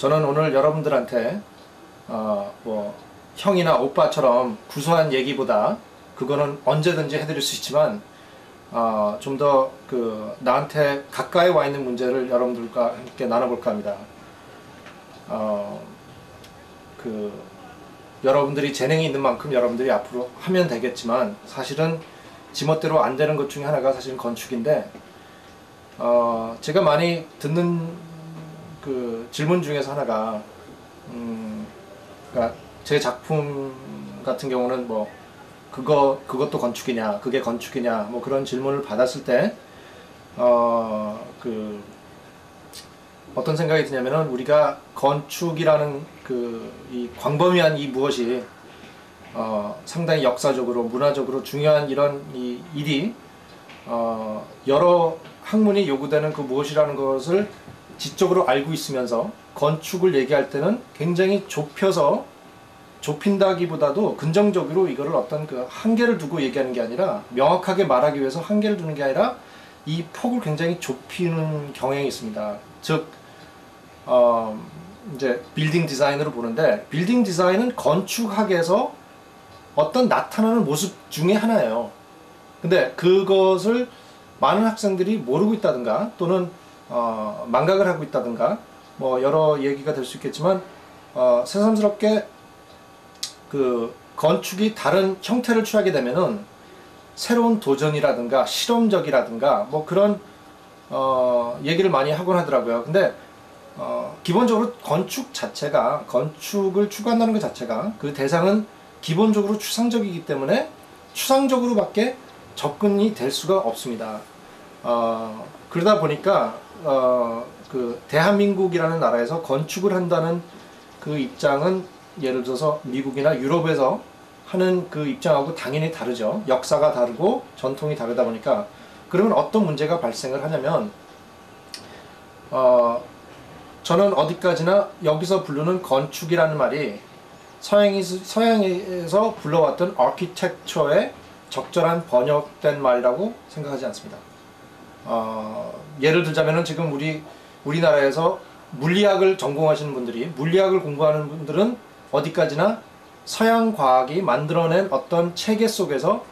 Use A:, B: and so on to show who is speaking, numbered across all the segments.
A: 저는 오늘 여러분들한테 뭐 형이나 오빠처럼 구수한 얘기보다 그거는 언제든지 해드릴 수 있지만 좀 더 나한테 가까이 와 있는 문제를 여러분들과 함께 나눠볼까 합니다. 여러분들이 재능이 있는 만큼 여러분들이 앞으로 하면 되겠지만 사실은 지멋대로 안 되는 것 중에 하나가 사실은 건축인데 제가 많이 듣는 질문 중에서 하나가 그러니까 제 작품 같은 경우는 뭐 그것도 건축이냐, 그게 건축이냐, 뭐 그런 질문을 받았을 때 어떤 생각이 드냐면은 우리가 건축이라는 이 광범위한 이 무엇이 상당히 역사적으로 문화적으로 중요한 이런 이 일이 여러 학문이 요구되는 그 무엇이라는 것을 지적으로 알고 있으면서 건축을 얘기할 때는 굉장히 좁힌다기보다도 긍정적으로 이거를 어떤 한계를 두고 얘기하는 게 아니라 명확하게 말하기 위해서 한계를 두는 게 아니라 이 폭을 굉장히 좁히는 경향이 있습니다. 즉 이제 빌딩 디자인으로 보는데 빌딩 디자인은 건축학에서 어떤 나타나는 모습 중에 하나예요. 근데 그것을 많은 학생들이 모르고 있다든가 또는 망각을 하고 있다든가 뭐 여러 얘기가 될 수 있겠지만 새삼스럽게 건축이 다른 형태를 취하게 되면은 새로운 도전이라든가 실험적이라든가 뭐 그런 얘기를 많이 하곤 하더라고요. 근데 기본적으로 건축을 추구한다는 것 자체가 그 대상은 기본적으로 추상적이기 때문에 추상적으로밖에 접근이 될 수가 없습니다. 그러다 보니까 대한민국이라는 나라에서 건축을 한다는 그 입장은 예를 들어서 미국이나 유럽에서 하는 그 입장하고 당연히 다르죠. 역사가 다르고 전통이 다르다 보니까 그러면 어떤 문제가 발생을 하냐면 저는 어디까지나 여기서 부르는 건축이라는 말이 서양에서 불러왔던 architecture의 적절한 번역된 말이라고 생각하지 않습니다. 예를 들자면은 지금 우리나라에서 물리학을 전공하시는 분들이 물리학을 공부하는 분들은 어디까지나 서양 과학이 만들어낸 어떤 체계 속에서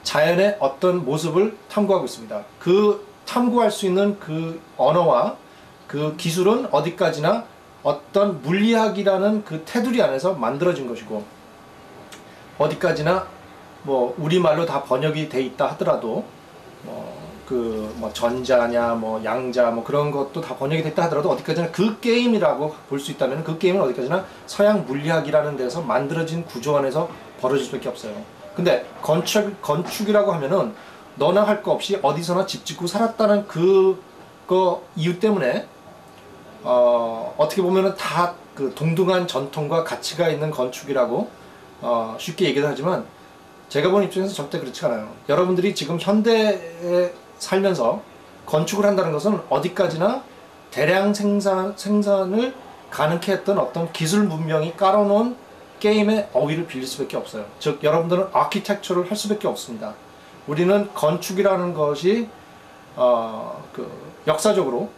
A: 자연의 어떤 모습을 탐구하고 있습니다. 그 탐구할 수 있는 그 언어와 그 기술은 어디까지나 어떤 물리학이라는 그 테두리 안에서 만들어진 것이고 어디까지나 뭐 우리말로 다 번역이 돼 있다 하더라도 뭐 전자냐 뭐 양자 뭐 그런 것도 다 번역이 됐다 하더라도 어디까지나 그 게임이라고 볼 수 있다면 그 게임은 어디까지나 서양 물리학이라는 데서 만들어진 구조 안에서 벌어질 수밖에 없어요. 근데 건축이라고 하면은 너나 할 거 없이 어디서나 집 짓고 살았다는 그거 이유 때문에 어떻게 보면은 다 동등한 전통과 가치가 있는 건축이라고 쉽게 얘기를 하지만 제가 본 입장에서 절대 그렇지 않아요. 여러분들이 지금 현대에 살면서 건축을 한다는 것은 어디까지나 대량 생산을 가능케 했던 어떤 기술 문명이 깔아놓은 게임의 어휘를 빌릴 수밖에 없어요. 즉 여러분들은 아키텍처를 할 수밖에 없습니다. 우리는 건축이라는 것이 역사적으로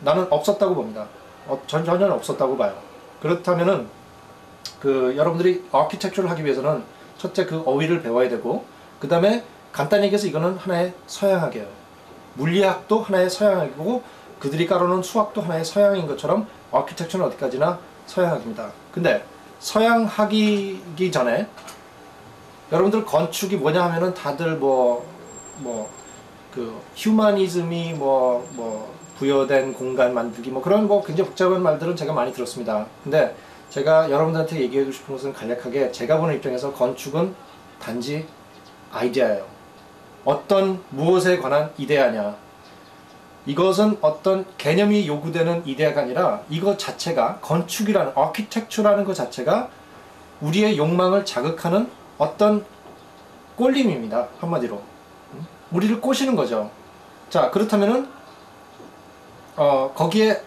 A: 나는 없었다고 봅니다. 전혀 없었다고 봐요. 그렇다면은 여러분들이 아키텍처를 하기 위해서는 첫째 그 어휘를 배워야 되고 그 다음에 간단히 얘기해서 이거는 하나의 서양학이에요. 물리학도 하나의 서양학이고 그들이 깔아놓은 수학도 하나의 서양인 것처럼 아키텍처는 어디까지나 서양학입니다. 근데 서양학이기 전에 여러분들 건축이 뭐냐 하면은 다들 휴머니즘이 부여된 공간 만들기 그런 굉장히 복잡한 말들은 제가 많이 들었습니다. 근데 제가 여러분들한테 얘기하고 싶은 것은 간략하게 제가 보는 입장에서 건축은 단지 아이디어예요. 어떤 무엇에 관한 이데아냐. 이것은 어떤 개념이 요구되는 이데아가 아니라 이것 자체가 건축이라는 아키텍처라는 것 자체가 우리의 욕망을 자극하는 어떤 꼴림입니다. 한마디로. 우리를 꼬시는 거죠. 자, 그렇다면은 거기에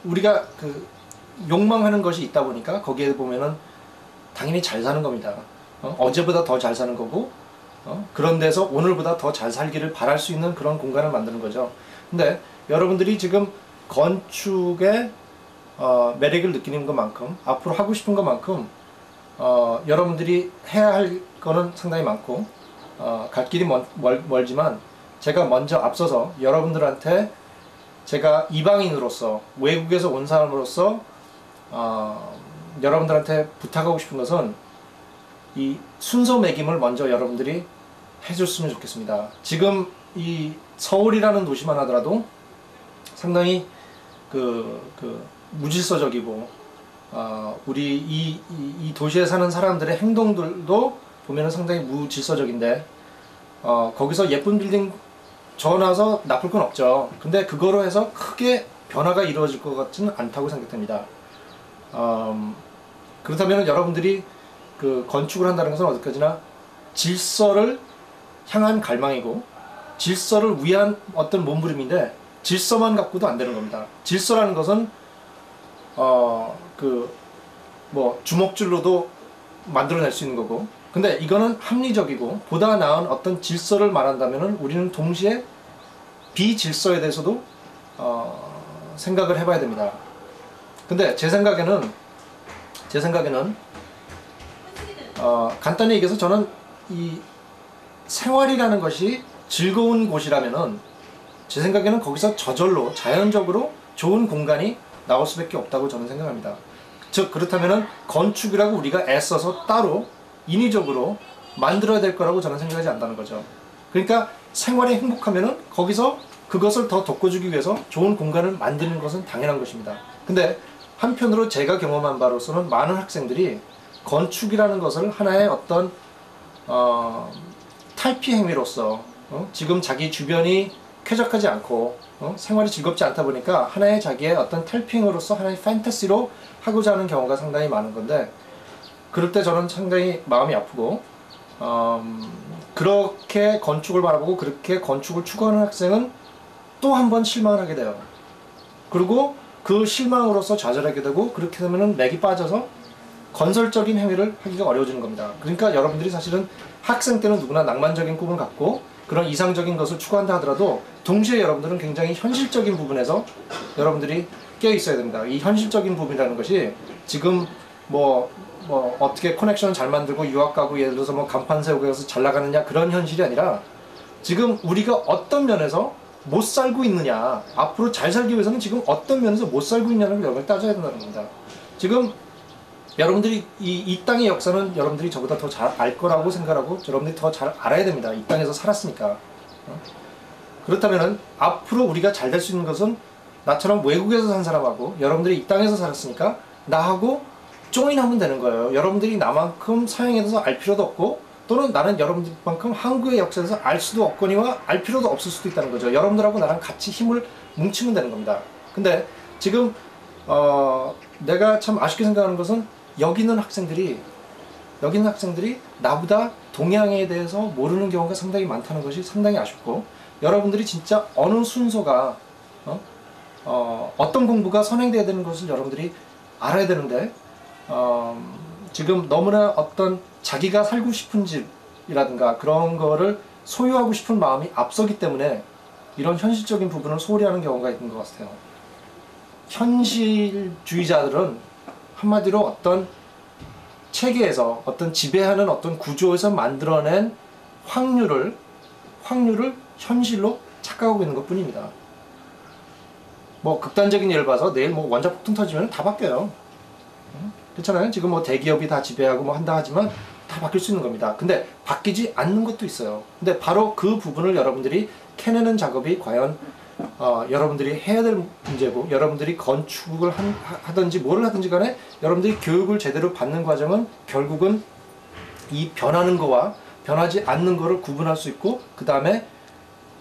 A: 우리가 욕망하는 것이 있다 보니까 거기에 보면은 당연히 잘 사는 겁니다. 어제보다 더 잘 사는 거고 그런 데서 오늘보다 더 잘 살기를 바랄 수 있는 그런 공간을 만드는 거죠. 근데 여러분들이 지금 건축의 매력을 느끼는 것만큼, 앞으로 하고 싶은 것만큼 여러분들이 해야 할 거는 상당히 많고 갈 길이 멀지만 제가 먼저 앞서서 여러분들한테 제가 이방인으로서, 외국에서 온 사람으로서 여러분들한테 부탁하고 싶은 것은 이 순서 매김을 먼저 여러분들이 해줬으면 좋겠습니다. 지금 이 서울이라는 도시만 하더라도 상당히 무질서적이고 우리 이 도시에 사는 사람들의 행동들도 보면은 상당히 무질서적인데 거기서 예쁜 빌딩 지어놔서 나쁠 건 없죠. 근데 그거로 해서 크게 변화가 이루어질 것 같지는 않다고 생각됩니다. 그렇다면 여러분들이 그 건축을 한다는 것은 어디까지나 질서를 향한 갈망이고 질서를 위한 어떤 몸부림인데 질서만 갖고도 안 되는 겁니다. 질서라는 것은 주먹줄로도 만들어낼 수 있는 거고, 근데 이거는 합리적이고 보다 나은 어떤 질서를 말한다면은 우리는 동시에 비질서에 대해서도 생각을 해봐야 됩니다. 근데 제 생각에는 간단히 얘기해서 저는 이 생활이라는 것이 즐거운 곳이라면은 제 생각에는 거기서 저절로 자연적으로 좋은 공간이 나올 수밖에 없다고 저는 생각합니다. 즉 그렇다면은 건축이라고 우리가 애써서 따로 인위적으로 만들어야 될 거라고 저는 생각하지 않는다는 거죠. 그러니까 생활이 행복하면은 거기서 그것을 더 돋궈주기 위해서 좋은 공간을 만드는 것은 당연한 것입니다. 근데 한편으로 제가 경험한 바로서는 많은 학생들이 건축이라는 것을 하나의 어떤 탈피 행위로서 지금 자기 주변이 쾌적하지 않고 생활이 즐겁지 않다 보니까 하나의 자기의 어떤 탈피행으로서 하나의 판타시로 하고자 하는 경우가 상당히 많은 건데, 그럴 때 저는 상당히 마음이 아프고 그렇게 건축을 바라보고 그렇게 건축을 추구하는 학생은 또 한 번 실망을 하게 돼요. 그리고 그 실망으로서 좌절하게 되고, 그렇게 되면은 맥이 빠져서 건설적인 행위를 하기가 어려워지는 겁니다. 그러니까 여러분들이 사실은 학생 때는 누구나 낭만적인 꿈을 갖고 그런 이상적인 것을 추구한다 하더라도 동시에 여러분들은 굉장히 현실적인 부분에서 여러분들이 깨어 있어야 됩니다. 이 현실적인 부분이라는 것이 지금 어떻게 커넥션을 잘 만들고 유학 가고 예를 들어서 간판 세우고 해서 잘 나가느냐, 그런 현실이 아니라 지금 우리가 어떤 면에서 못 살고 있느냐, 앞으로 잘 살기 위해서는 지금 어떤 면에서 못 살고 있냐는 걸 따져야 된다는 겁니다. 지금 여러분들이 이 땅의 역사는 여러분들이 저보다 더 잘 알 거라고 생각하고 여러분들이 더 잘 알아야 됩니다. 이 땅에서 살았으니까. 그렇다면 앞으로 우리가 잘 될 수 있는 것은 나처럼 외국에서 산 사람하고 여러분들이 이 땅에서 살았으니까 나하고 조인하면 되는 거예요. 여러분들이 나만큼 서양에 대해서 알 필요도 없고, 또는 나는 여러분들만큼 한국의 역사에 대해서 알 수도 없거니와 알 필요도 없을 수도 있다는 거죠. 여러분들하고 나랑 같이 힘을 뭉치면 되는 겁니다. 근데 지금 내가 참 아쉽게 생각하는 것은 여기 있는 학생들이 나보다 동양에 대해서 모르는 경우가 상당히 많다는 것이 상당히 아쉽고, 여러분들이 진짜 어느 순서가 어떤 공부가 선행돼야 되는 것을 여러분들이 알아야 되는데 지금 너무나 어떤 자기가 살고 싶은 집이라든가 그런 거를 소유하고 싶은 마음이 앞서기 때문에 이런 현실적인 부분을 소홀히 하는 경우가 있는 것 같아요. 현실주의자들은 한마디로 어떤 체계에서 어떤 지배하는 어떤 구조에서 만들어낸 확률을 현실로 착각하고 있는 것 뿐입니다. 극단적인 예를 봐서 내일 원자 폭풍 터지면 다 바뀌어요. 그렇잖아요. 지금 대기업이 다 지배하고 한다 하지만 다 바뀔 수 있는 겁니다. 근데 바뀌지 않는 것도 있어요. 근데 바로 그 부분을 여러분들이 캐내는 작업이 과연 여러분들이 해야 될 문제고, 여러분들이 건축을 하든지 뭐를 하든지 간에 여러분들이 교육을 제대로 받는 과정은 결국은 이 변하는 거와 변하지 않는 거를 구분할 수 있고, 그 다음에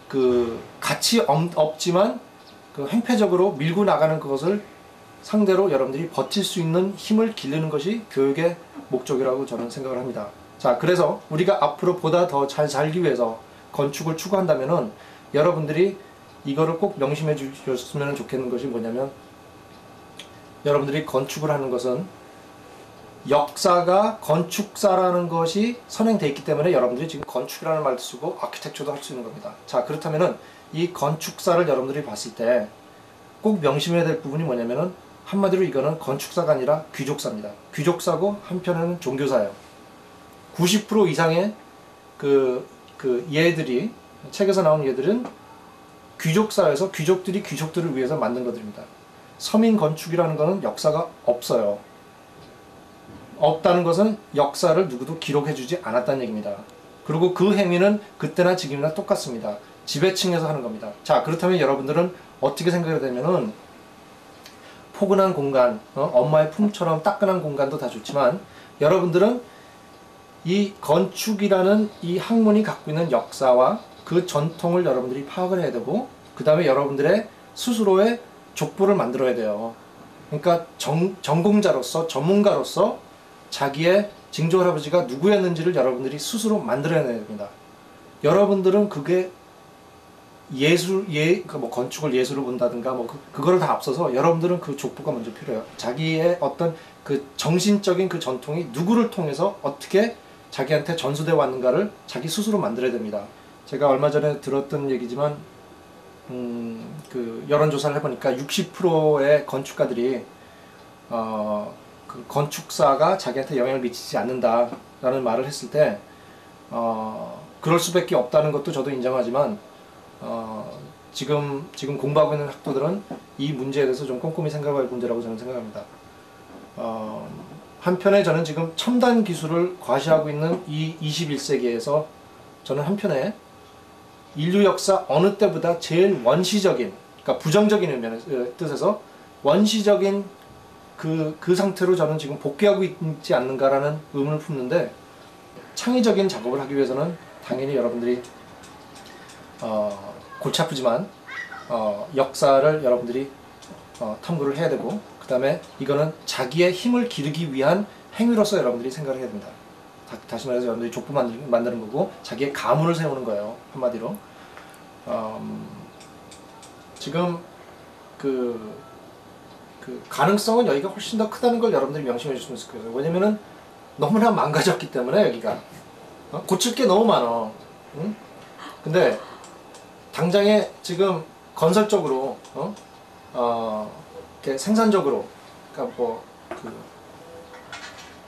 A: 그 가치 없지만 그 행패적으로 밀고 나가는 그것을 상대로 여러분들이 버틸 수 있는 힘을 기르는 것이 교육의 목적이라고 저는 생각을 합니다. 자, 그래서 우리가 앞으로 보다 더 잘 살기 위해서 건축을 추구한다면은 여러분들이 이거를 꼭 명심해 주셨으면 좋겠는 것이 뭐냐면, 여러분들이 건축을 하는 것은 역사가 건축사라는 것이 선행되어 있기 때문에 여러분들이 지금 건축이라는 말도 쓰고 아키텍처도 할 수 있는 겁니다. 자, 그렇다면은 이 건축사를 여러분들이 봤을 때 꼭 명심해야 될 부분이 뭐냐면은 한마디로 이거는 건축사가 아니라 귀족사입니다. 귀족사고 한편에는 종교사예요. 90% 이상의 얘들이, 책에서 나온 얘들은 귀족사에서 귀족들이 귀족들을 위해서 만든 것들입니다. 서민 건축이라는 것은 역사가 없어요. 없다는 것은 역사를 누구도 기록해주지 않았다는 얘기입니다. 그리고 그 행위는 그때나 지금이나 똑같습니다. 지배층에서 하는 겁니다. 자, 그렇다면 여러분들은 어떻게 생각이 되면은 포근한 공간, 엄마의 품처럼 따끈한 공간도 다 좋지만 여러분들은 이 건축이라는 이 학문이 갖고 있는 역사와 그 전통을 여러분들이 파악을 해야 되고 그 다음에 여러분들의 스스로의 족보를 만들어야 돼요. 그러니까 전공자로서 전문가로서 자기의 징조할아버지가 누구였는지를 여러분들이 스스로 만들어내야 됩니다. 여러분들은 그게 뭐 건축을 예술을 본다든가 뭐 그거를 다 앞서서 여러분들은 그 족보가 먼저 필요해요. 자기의 어떤 그 정신적인 그 전통이 누구를 통해서 어떻게 자기한테 전수되어 왔는가를 자기 스스로 만들어야 됩니다. 제가 얼마 전에 들었던 얘기지만 그 여론조사를 해보니까 60%의 건축가들이 그 건축사가 자기한테 영향을 미치지 않는다라는 말을 했을 때 그럴 수밖에 없다는 것도 저도 인정하지만 지금 공부하고 있는 학도들은 이 문제에 대해서 좀 꼼꼼히 생각할 문제라고 저는 생각합니다. 한편에 저는 지금 첨단 기술을 과시하고 있는 이 21세기에서 저는 한편에 인류 역사 어느 때보다 제일 원시적인, 그러니까 부정적인 뜻에서 원시적인 그 상태로 저는 지금 복귀하고 있지 않는가라는 의문을 품는데, 창의적인 작업을 하기 위해서는 당연히 여러분들이 골치 아프지만 역사를 여러분들이 탐구를 해야 되고, 그 다음에 이거는 자기의 힘을 기르기 위한 행위로서 여러분들이 생각을 해야 됩니다. 다시 말해서 여러분들이 족보 만드는 거고 자기의 가문을 세우는 거예요, 한마디로. 지금 그 가능성은 여기가 훨씬 더 크다는 걸 여러분들이 명심해 주시면 좋을 거예요. 왜냐면은 너무나 망가졌기 때문에 여기가 고칠 게 너무 많아. 응? 근데 당장에 지금 건설적으로 이렇게 생산적으로, 그러니까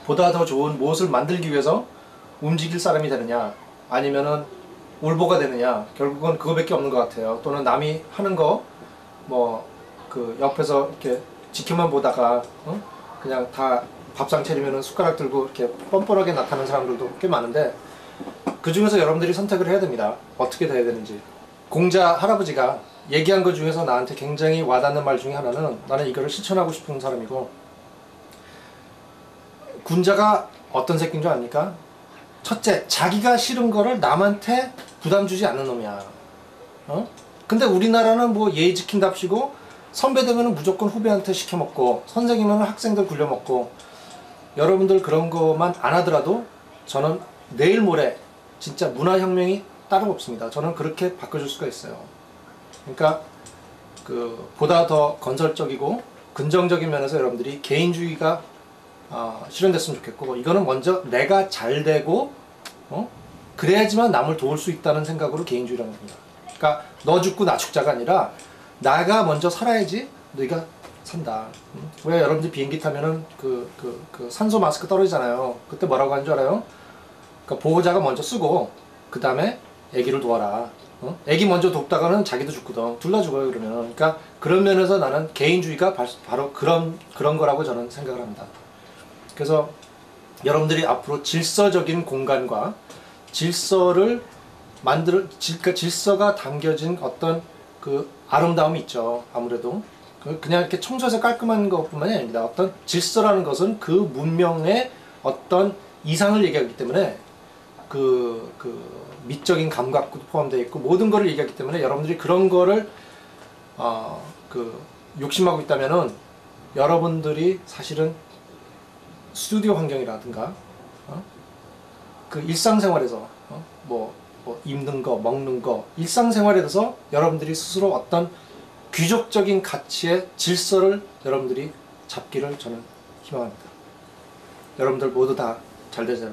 A: 보다 더 좋은 무엇을 만들기 위해서 움직일 사람이 되느냐, 아니면은 울보가 되느냐, 결국은 그거밖에 없는 것 같아요. 또는 남이 하는 거 옆에서 이렇게 지켜만 보다가 그냥 다 밥상 차리면은 숟가락 들고 이렇게 뻔뻔하게 나타나는 사람들도 꽤 많은데, 그 중에서 여러분들이 선택을 해야 됩니다. 어떻게 돼야 되는지. 공자 할아버지가 얘기한 것 중에서 나한테 굉장히 와닿는 말 중에 하나는, 나는 이거를 실천하고 싶은 사람이고, 군자가 어떤 새끼인 줄 아닙니까? 첫째, 자기가 싫은 거를 남한테 부담 주지 않는 놈이야. 근데 우리나라는 뭐 예의 지킨답시고, 선배 되면은 무조건 후배한테 시켜먹고, 선생님은 학생들 굴려먹고, 여러분들 그런 거만 안 하더라도 저는 내일 모레 진짜 문화혁명이 따로 없습니다. 저는 그렇게 바꿔줄 수가 있어요. 그러니까 보다 더 건설적이고 긍정적인 면에서 여러분들이 개인주의가 실현됐으면 좋겠고, 이거는 먼저 내가 잘 되고 그래야지만 남을 도울 수 있다는 생각으로 개인주의라는 겁니다. 그러니까 너 죽고 나 죽자가 아니라 나가 먼저 살아야지 너희가 산다. 왜 여러분들 비행기 타면은 그 산소 마스크 떨어지잖아요. 그때 뭐라고 하는 줄 알아요? 그러니까 보호자가 먼저 쓰고 그 다음에 애기를 도와라. 애기 먼저 돕다가는 자기도 죽거든. 둘 다 죽어요, 그러면. 그러니까 그런 면에서 나는 개인주의가 바로 그런 거라고 저는 생각을 합니다. 그래서 여러분들이 앞으로 질서적인 공간과 질서를 그러니까 질서가 담겨진 어떤 그 아름다움이 있죠. 아무래도 그냥 이렇게 청소해서 깔끔한 것뿐만이 아닙니다. 어떤 질서라는 것은 그 문명의 어떤 이상을 얘기하기 때문에 그 미적인 감각도 포함되어 있고 모든 거를 얘기하기 때문에, 여러분들이 그런 거를 욕심하고 있다면은 여러분들이 사실은 스튜디오 환경이라든가 그 일상생활에서 뭐 입는 거, 먹는 거, 일상생활에 대해서 여러분들이 스스로 어떤 귀족적인 가치의 질서를 여러분들이 잡기를 저는 희망합니다. 여러분들 모두 다 잘 되세요.